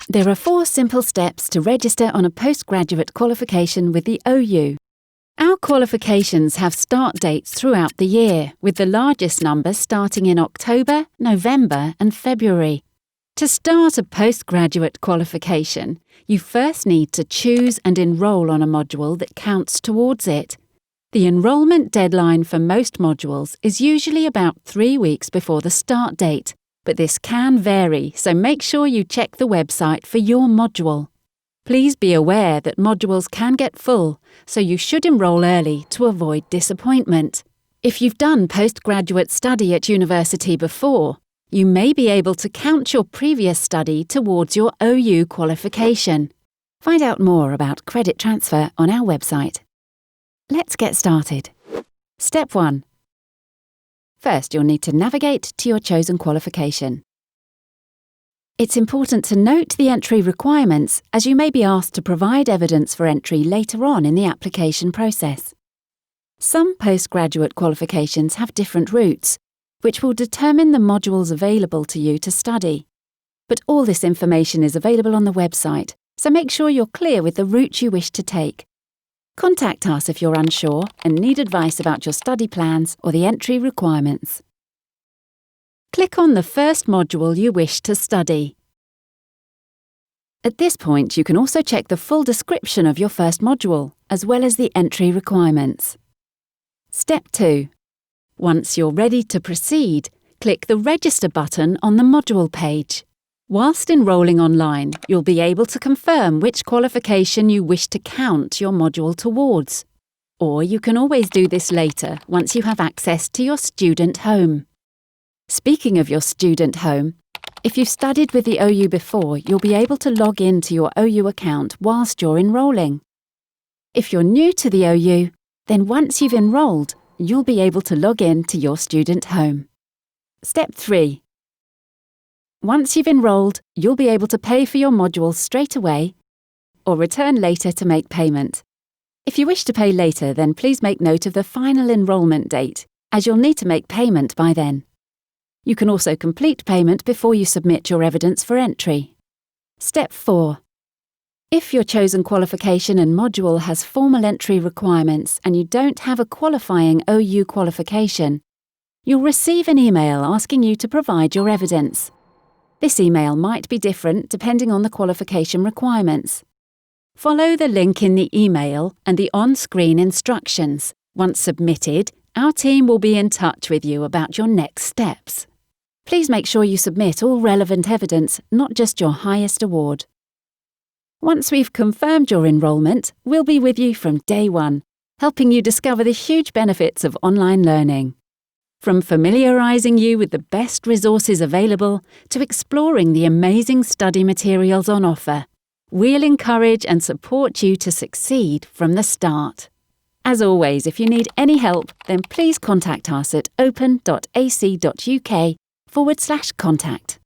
There are 4 simple steps to register on a postgraduate qualification with the OU. Our qualifications have start dates throughout the year, with the largest number starting in October, November and February. To start a postgraduate qualification, you first need to choose and enrol on a module that counts towards it. The enrolment deadline for most modules is usually about 3 weeks before the start date, but this can vary, so make sure you check the website for your module. Please be aware that modules can get full, so you should enrol early to avoid disappointment. If you've done postgraduate study at university before, you may be able to count your previous study towards your OU qualification. Find out more about credit transfer on our website. Let's get started. Step 1. First, you'll need to navigate to your chosen qualification. It's important to note the entry requirements, as you may be asked to provide evidence for entry later on in the application process. Some postgraduate qualifications have different routes, which will determine the modules available to you to study. But all this information is available on the website, so make sure you're clear with the route you wish to take. Contact us if you're unsure and need advice about your study plans or the entry requirements. Click on the first module you wish to study. At this point, you can also check the full description of your first module, as well as the entry requirements. Step 2. Once you're ready to proceed, click the Register button on the module page. Whilst enrolling online, you'll be able to confirm which qualification you wish to count your module towards. Or you can always do this later once you have access to your student home. Speaking of your student home, if you've studied with the OU before, you'll be able to log into your OU account whilst you're enrolling. If you're new to the OU, then once you've enrolled, you'll be able to log in to your student home. Step 3. Once you've enrolled, you'll be able to pay for your modules straight away or return later to make payment. If you wish to pay later, then please make note of the final enrolment date, as you'll need to make payment by then. You can also complete payment before you submit your evidence for entry. Step 4. If your chosen qualification and module has formal entry requirements and you don't have a qualifying OU qualification, you'll receive an email asking you to provide your evidence. This email might be different depending on the qualification requirements. Follow the link in the email and the on-screen instructions. Once submitted, our team will be in touch with you about your next steps. Please make sure you submit all relevant evidence, not just your highest award. Once we've confirmed your enrolment, we'll be with you from day one, helping you discover the huge benefits of online learning. From familiarising you with the best resources available to exploring the amazing study materials on offer, we'll encourage and support you to succeed from the start. As always, if you need any help, then please contact us at open.ac.uk/contact.